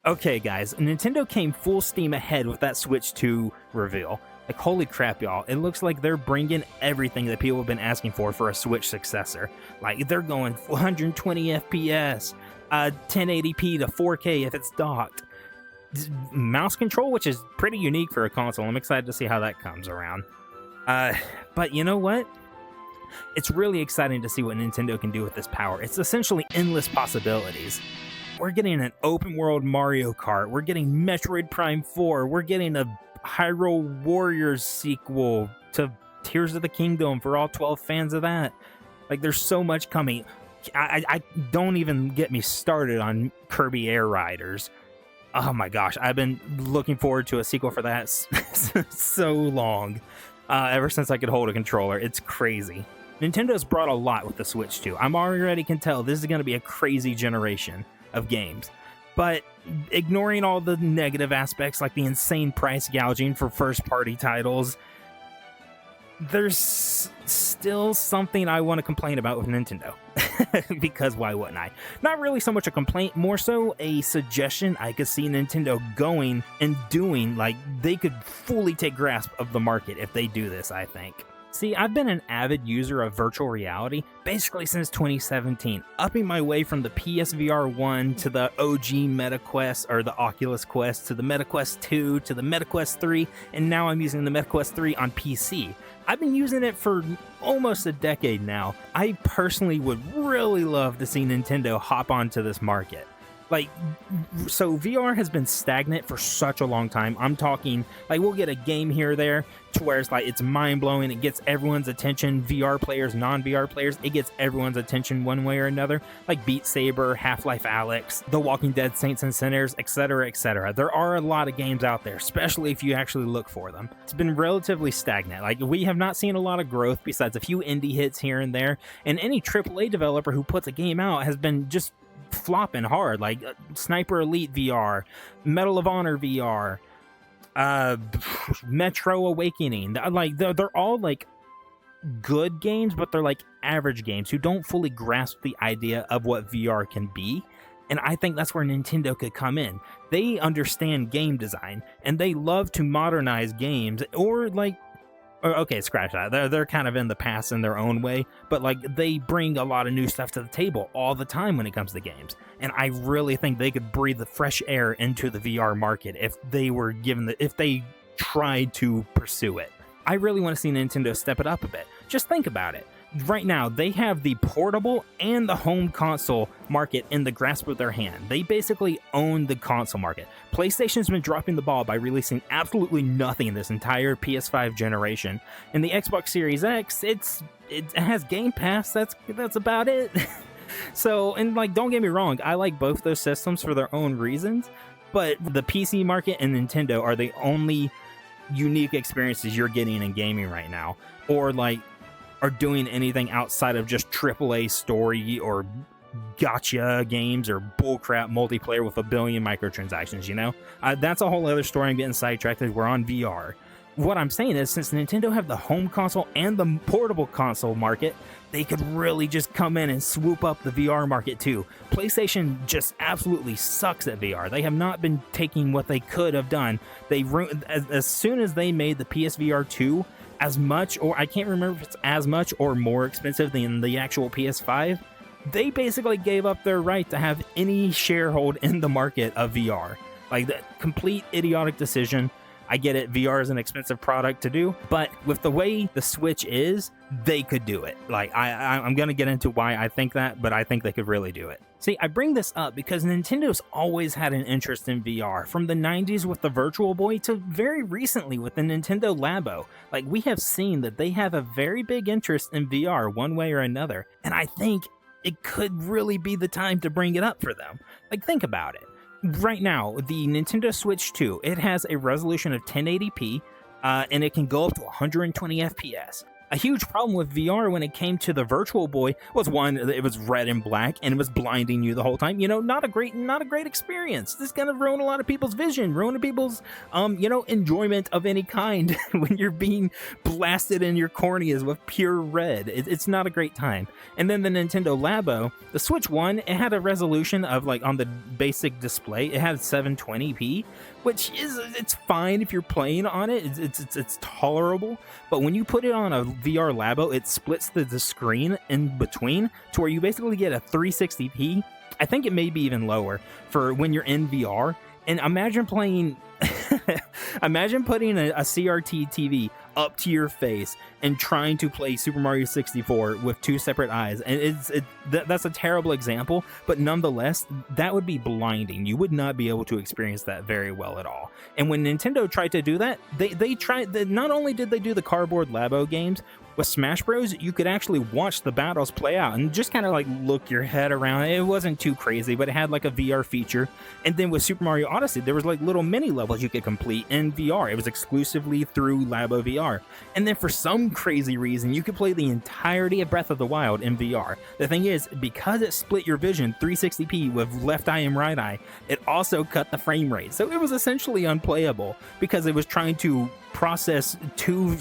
Okay, guys, Nintendo came full steam ahead with that Switch 2 reveal. Like, holy crap, y'all. It looks like they're bringing everything that people have been asking for a Switch successor. Like, they're going 120 FPS, 1080p to 4K if it's docked. Mouse control, which is pretty unique for a console. I'm excited to see how that comes around. But you know what? It's really exciting to see what Nintendo can do with this power. It's essentially endless possibilities. We're getting an open world Mario Kart. We're getting Metroid Prime 4. We're getting a Hyrule Warriors sequel to Tears of the Kingdom for all 12 fans of that. Like, there's so much coming. I don't even get me started on Kirby Air Riders. Oh my gosh, I've been looking forward to a sequel for that so long. Ever since I could hold a controller. It's crazy. Nintendo's brought a lot with the Switch 2. I'm already can tell this is going to be a crazy generation of games. But ignoring all the negative aspects like the insane price gouging for first-party titles, there's still something I want to complain about with Nintendo. Because why wouldn't I? Not really so much a complaint, more so a suggestion I could see Nintendo going and doing. Like, they could fully take grasp of the market if they do this, I think. See, I've been an avid user of virtual reality basically since 2017, upping my way from the PSVR 1 to the OG MetaQuest, or the Oculus Quest, to the MetaQuest 2, to the MetaQuest 3, and now I'm using the MetaQuest 3 on PC. I've been using it for almost a decade now. I personally would really love to see Nintendo hop onto this market. Like, so VR has been stagnant for such a long time. I'm talking, like, we'll get a game here or there to where it's like, it's mind-blowing, it gets everyone's attention, VR players, non-VR players, it gets everyone's attention one way or another, like Beat Saber, Half-Life Alyx, The Walking Dead Saints and Sinners, etc., etc. There are a lot of games out there, especially if you actually look for them. It's been relatively stagnant. Like, we have not seen a lot of growth besides a few indie hits here and there, and any AAA developer who puts a game out has been just flopping hard, like Sniper Elite VR, Medal of Honor VR, Metro Awakening. Like, they're all like good games, but they're like average games who don't fully grasp the idea of what VR can be. And I think that's where Nintendo could come in. They understand game design and they love to modernize games, or like, okay, scratch that. They're kind of in the past in their own way, but like, they bring a lot of new stuff to the table all the time when it comes to games. And I really think they could breathe the fresh air into the VR market if they were if they tried to pursue it. I really want to see Nintendo step it up a bit. Just think about it. Right now, they have the portable and the home console market in the grasp of their hand. They basically own the console market. PlayStation's been dropping the ball by releasing absolutely nothing in this entire PS5 generation. And the Xbox Series X, it has Game Pass. That's about it. So, and like, don't get me wrong, I like both those systems for their own reasons, but the PC market and Nintendo are the only unique experiences you're getting in gaming right now, or like, are doing anything outside of just AAA story or gotcha games or bullcrap multiplayer with a billion microtransactions, you know? That's a whole other story. I'm getting sidetracked as we're on VR. What I'm saying is, since Nintendo have the home console and the portable console market, they could really just come in and swoop up the VR market too. PlayStation just absolutely sucks at VR. They have not been taking what they could have done. As soon as they made the PSVR 2 as much, or I can't remember if it's as much or more expensive than the actual PS5, they basically gave up their right to have any sharehold in the market of VR. Like, the complete idiotic decision. I get it, VR is an expensive product to do, but with the way the Switch is, they could do it. Like, I'm going to get into why I think that, but I think they could really do it. See, I bring this up because Nintendo's always had an interest in VR, from the 90s with the Virtual Boy to very recently with the Nintendo Labo. Like, we have seen that they have a very big interest in VR one way or another, and I think it could really be the time to bring it up for them. Like, think about it. Right now, the Nintendo Switch 2, it has a resolution of 1080p, and it can go up to 120 FPS. A huge problem with VR when it came to the Virtual Boy was, one, it was red and black and it was blinding you the whole time. Not a great experience. This kind of ruined a lot of people's vision, ruined people's enjoyment of any kind when you're being blasted in your corneas with pure red. It's not a great time. And then the Nintendo Labo, the Switch 1, it had a resolution of, like, on the basic display, it had 720p, which it's fine if you're playing on it. It's tolerable. But when you put it on a VR Labo, it splits the screen in between to where you basically get a 360p. I think it may be even lower for when you're in VR. And imagine playing imagine putting a CRT TV up to your face and trying to play Super Mario 64 with two separate eyes. And that's a terrible example, but nonetheless, that would be blinding. You would not be able to experience that very well at all. And when Nintendo tried to do that, they tried. Not only did they do the cardboard Labo games, with Smash Bros, you could actually watch the battles play out and just kind of like look your head around. It wasn't too crazy, but it had like a VR feature. And then with Super Mario Odyssey, there was like little mini levels you could complete in VR. It was exclusively through Labo VR. And then for some crazy reason, you could play the entirety of Breath of the Wild in VR. The thing is, because it split your vision 360p with left eye and right eye, it also cut the frame rate. So it was essentially unplayable because it was trying to process two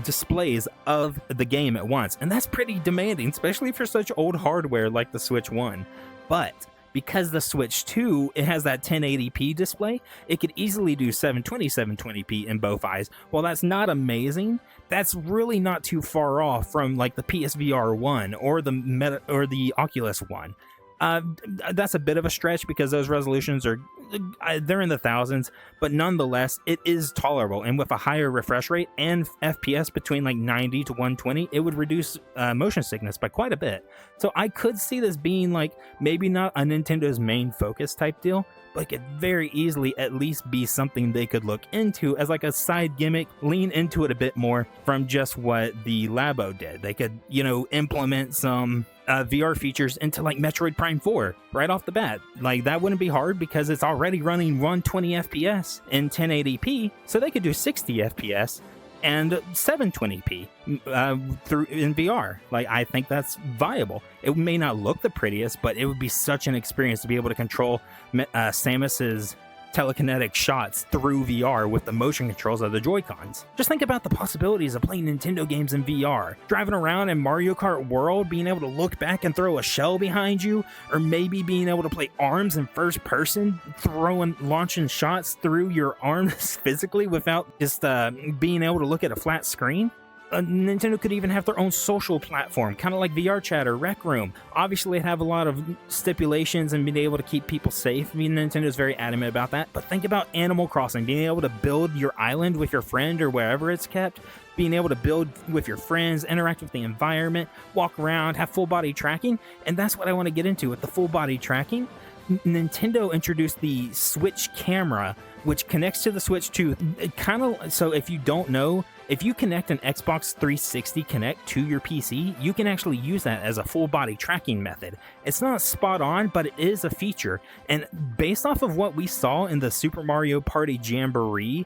displays of the game at once, and that's pretty demanding, especially for such old hardware like the Switch 1. But because the Switch 2, it has that 1080p display, it could easily do 720p in both eyes. While that's not amazing, that's really not too far off from like the PSVR 1 or the Oculus 1. That's a bit of a stretch because those resolutions they're in the thousands, but nonetheless, it is tolerable. And with a higher refresh rate and FPS between like 90 to 120, it would reduce motion sickness by quite a bit. So I could see this being like maybe not a Nintendo's main focus type deal, but it could very easily at least be something they could look into as like a side gimmick, lean into it a bit more from just what the Labo did. They could, implement some VR features into like Metroid Prime 4 right off the bat. Like that wouldn't be hard because it's already running 120 FPS in 1080p, so they could do 60 FPS and 720p through in VR. Like I think that's viable. It may not look the prettiest, but it would be such an experience to be able to control Samus's telekinetic shots through VR with the motion controls of the Joy-Cons. Just think about the possibilities of playing Nintendo games in VR. Driving around in Mario Kart World, being able to look back and throw a shell behind you, or maybe being able to play ARMS in first person, launching shots through your arms physically without just being able to look at a flat screen. Nintendo could even have their own social platform, kind of like VR Chat or Rec Room. Obviously, it'd have a lot of stipulations and being able to keep people safe. Nintendo's very adamant about that. But think about Animal Crossing, being able to build your island with your friend or wherever it's kept, being able to build with your friends, interact with the environment, walk around, have full body tracking. And that's what I want to get into with the full body tracking. Nintendo introduced the Switch camera, which connects to the Switch 2. So if you don't know, if you connect an Xbox 360 Connect to your PC, you can actually use that as a full body tracking method. It's not spot on, but it is a feature. And based off of what we saw in the Super Mario Party Jamboree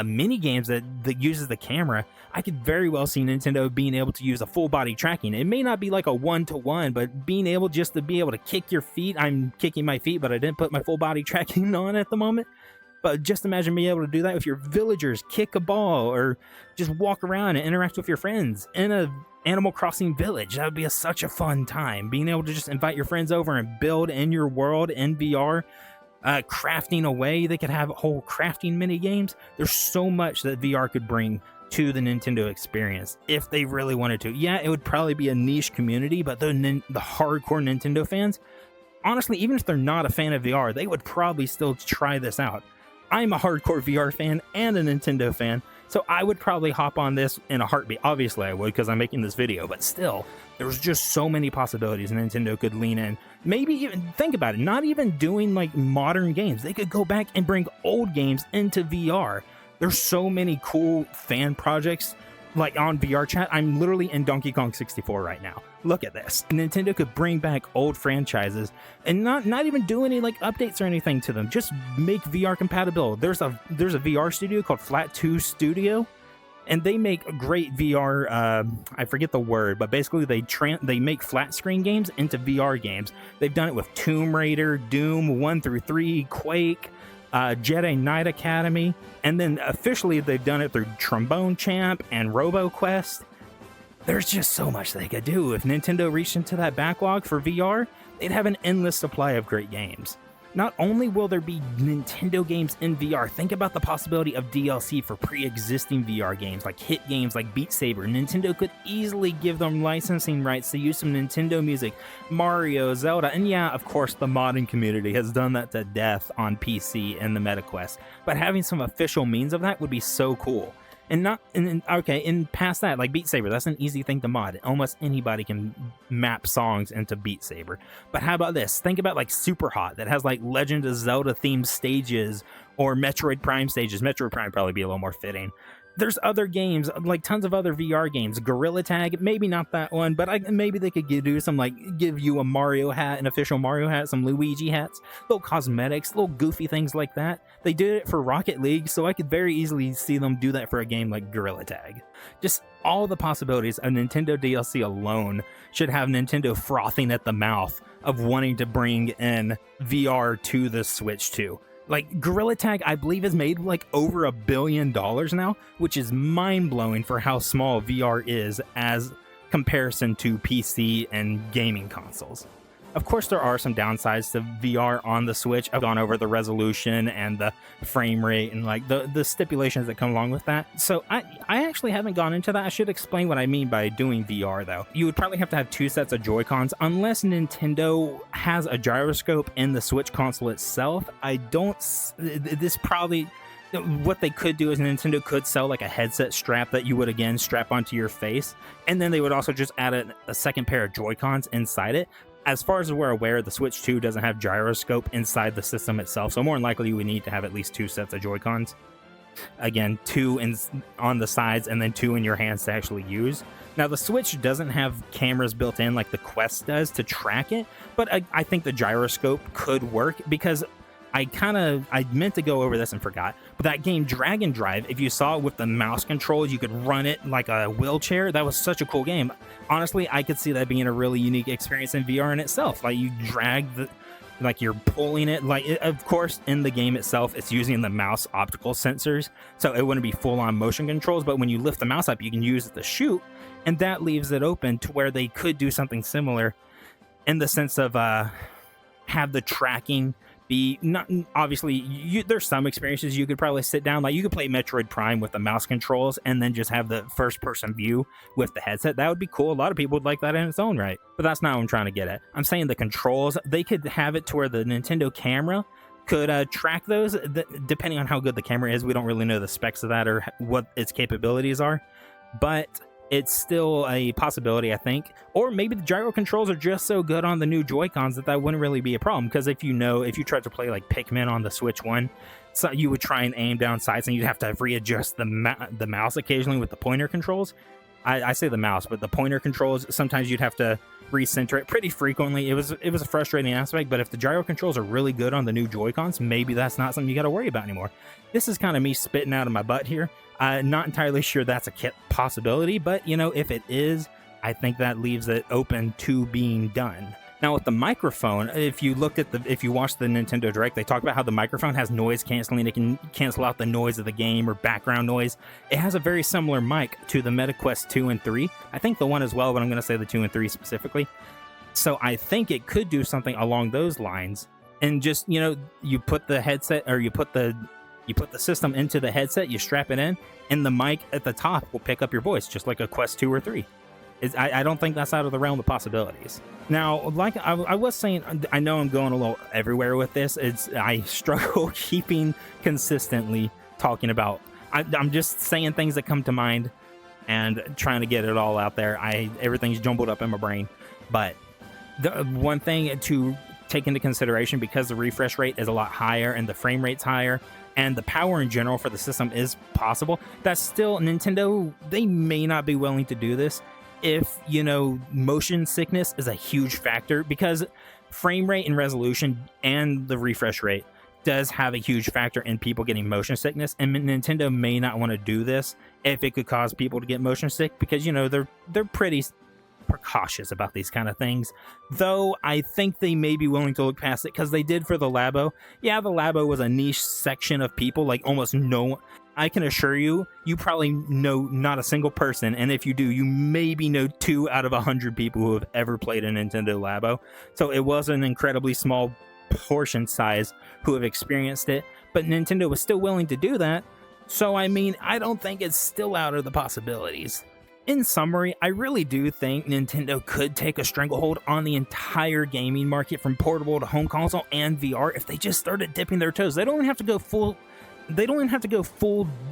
mini games that uses the camera, I could very well see Nintendo being able to use a full body tracking. It may not be like a 1-to-1, but being able just to be able to kick your feet. I'm kicking my feet, but I didn't put my full body tracking on at the moment. But just imagine being able to do that with your villagers, kick a ball, or just walk around and interact with your friends in a Animal Crossing village. That would be such a fun time. Being able to just invite your friends over and build in your world in VR, crafting away. They could have whole crafting mini games. There's so much that VR could bring to the Nintendo experience if they really wanted to. Yeah, it would probably be a niche community, but the hardcore Nintendo fans, honestly, even if they're not a fan of VR, they would probably still try this out. I'm a hardcore VR fan and a Nintendo fan, so I would probably hop on this in a heartbeat. Obviously I would because I'm making this video, but still, there's just so many possibilities Nintendo could lean in. Maybe even, think about it, not even doing like modern games. They could go back and bring old games into VR. There's so many cool fan projects like on VR Chat. I'm literally in Donkey Kong 64 right now. Look at this. Nintendo could bring back old franchises and not even do any like updates or anything to them. Just make VR compatible. There's a VR studio called Flat 2 Studio. and they make great VR. I forget the word, but basically they make flat screen games into VR games. They've done it with Tomb Raider, Doom 1 through 3, Quake, Jedi Knight Academy, and then officially they've done it through Trombone Champ and RoboQuest. There's just so much they could do. If Nintendo reached into that backlog for VR, they'd have an endless supply of great games. Not only will there be Nintendo games in VR, think about the possibility of DLC for pre-existing VR games, like hit games like Beat Saber. Nintendo could easily give them licensing rights to use some Nintendo music, Mario, Zelda, and yeah, of course, the modding community has done that to death on PC and the MetaQuest. But having some official means of that would be so cool. And past that, like Beat Saber, that's an easy thing to mod. Almost anybody can map songs into Beat Saber. But how about this? Think about like Super Hot, that has like Legend of Zelda themed stages, or Metroid Prime stages. Metroid Prime would probably be a little more fitting. There's other games, like tons of other VR games. Gorilla Tag, maybe not that one, but maybe they could do some, like, give you a Mario hat, an official Mario hat, some Luigi hats, little cosmetics, little goofy things like that. They did it for Rocket League, so I could very easily see them do that for a game like Gorilla Tag. Just all the possibilities of Nintendo DLC alone should have Nintendo frothing at the mouth of wanting to bring in VR to the Switch 2. Like, Gorilla Tag, I believe, has made like over $1 billion now, which is mind-blowing for how small VR is as comparison to PC and gaming consoles. Of course, there are some downsides to VR on the Switch. I've gone over the resolution and the frame rate and like the stipulations that come along with that. So I actually haven't gone into that. I should explain what I mean by doing VR, though. You would probably have to have 2 sets of Joy-Cons. Unless Nintendo has a gyroscope in the Switch console itself, what they could do is Nintendo could sell like a headset strap that you would again strap onto your face, and then they would also just add a second pair of Joy-Cons inside it. As far as we're aware, the Switch 2 doesn't have gyroscope inside the system itself, so more than likely you would need to have at least 2 sets of Joy-Cons. Again, 2 on the sides and then 2 in your hands to actually use. Now, the Switch doesn't have cameras built in like the Quest does to track it, but I think the gyroscope could work, because I meant to go over this and forgot, but that game Dragon Drive, if you saw it with the mouse controls, you could run it like a wheelchair. That was such a cool game. Honestly, I could see that being a really unique experience in VR in itself. Like, you drag like you're pulling it. Like, of course, in the game itself, it's using the mouse optical sensors, so it wouldn't be full-on motion controls, but when you lift the mouse up, you can use it to shoot, and that leaves it open to where they could do something similar in the sense of have the tracking be not obviously there's some experiences you could probably sit down, like you could play Metroid Prime with the mouse controls and then just have the first person view with the headset. That would be cool. A lot of people would like that in its own right, but that's not what I'm trying to get at. I'm saying the controls, they could have it to where the Nintendo camera could track those, depending on how good the camera is. We don't really know the specs of that or what its capabilities are, but it's still a possibility, I think. Or maybe the gyro controls are just so good on the new Joy-Cons that wouldn't really be a problem. Because if you tried to play like Pikmin on the Switch 1, so you would try and aim down sights and you'd have to readjust the mouse occasionally with the pointer controls. I say the mouse, but the pointer controls, sometimes you'd have to recenter it pretty frequently. It was a frustrating aspect, but if the gyro controls are really good on the new Joy-Cons, maybe that's not something you got to worry about anymore. This is kind of me spitting out of my butt here. Not entirely sure that's a possibility, but if it is, I think that leaves it open to being done. Now, with the microphone, if you watch the Nintendo Direct, they talk about how the microphone has noise canceling. It can cancel out the noise of the game or background noise. It has a very similar mic to the MetaQuest 2 and 3. I think the 1 as well, but I'm going to say the 2 and 3 specifically. So I think it could do something along those lines. And just, you put the headset, or you put the system into the headset, you strap it in, and the mic at the top will pick up your voice, just like a Quest 2 or 3. I don't think that's out of the realm of possibilities. Now, like I was saying, I know I'm going a little everywhere with this. I struggle keeping consistently talking about. I'm just saying things that come to mind and trying to get it all out there. Everything's jumbled up in my brain. But the one thing to take into consideration, because the refresh rate is a lot higher and the frame rate's higher, and the power in general for the system is possible, that's still Nintendo, they may not be willing to do this if, motion sickness is a huge factor, because frame rate and resolution and the refresh rate does have a huge factor in people getting motion sickness, and Nintendo may not want to do this if it could cause people to get motion sick, because they're pretty precautious about these kind of things. Though I think they may be willing to look past it, because they did for the Labo. Yeah, the Labo was a niche section of people, like almost no. I can assure you, you probably know not a single person, and if you do, you maybe know 2 out of 100 people who have ever played a Nintendo Labo. So it was an incredibly small portion size who have experienced it, but Nintendo was still willing to do that. So I mean, I don't think it's still out of the possibilities. In summary, I really do think Nintendo could take a stranglehold on the entire gaming market, from portable to home console and VR, if they just started dipping their toes. They don't even have to go full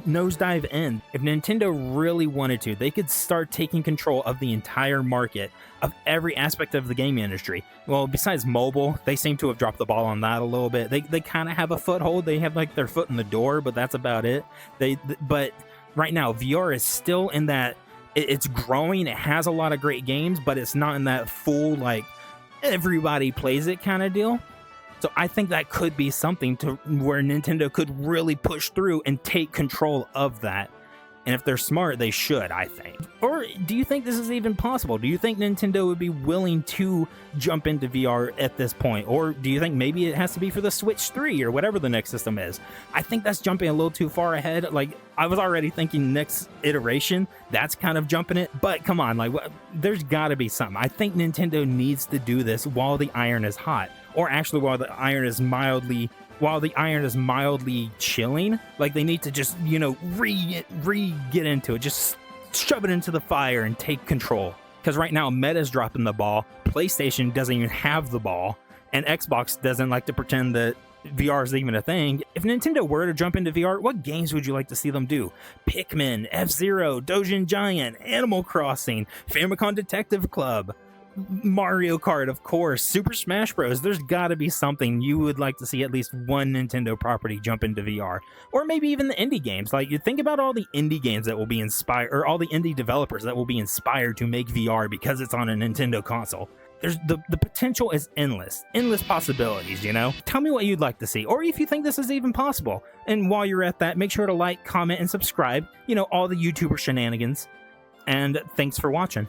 nosedive in. If Nintendo really wanted to, they could start taking control of the entire market, of every aspect of the gaming industry. Well, besides mobile, they seem to have dropped the ball on that a little bit. They kind of have a foothold. They have like their foot in the door, but that's about it. But right now, VR is still in that, it's growing. It has a lot of great games, but it's not in that full, like, everybody plays it kind of deal. So I think that could be something to where Nintendo could really push through and take control of that. And if they're smart, they should, I think. Or do you think this is even possible? Do you think Nintendo would be willing to jump into VR at this point? Or do you think maybe it has to be for the Switch 3 or whatever the next system is? I think that's jumping a little too far ahead. Like, I was already thinking next iteration. That's kind of jumping it. But come on, like, there's got to be something. I think Nintendo needs to do this while the iron is hot. Or actually while the iron is mildly chilling. Like, they need to just, get into it. Just shove it into the fire and take control. Because right now, Meta's dropping the ball. PlayStation doesn't even have the ball. And Xbox doesn't like to pretend that VR is even a thing. If Nintendo were to jump into VR, what games would you like to see them do? Pikmin, F-Zero, Dojin Giant, Animal Crossing, Famicom Detective Club, Mario Kart, of course, Super Smash Bros. There's got to be something you would like to see at least one Nintendo property jump into VR. Or maybe even the indie games. Like, you think about all the indie games that will be inspired, or all the indie developers that will be inspired to make VR because it's on a Nintendo console. There's the potential is endless possibilities, Tell me what you'd like to see, or if you think this is even possible. And while you're at that, make sure to like, comment, and subscribe, all the YouTuber shenanigans. And thanks for watching.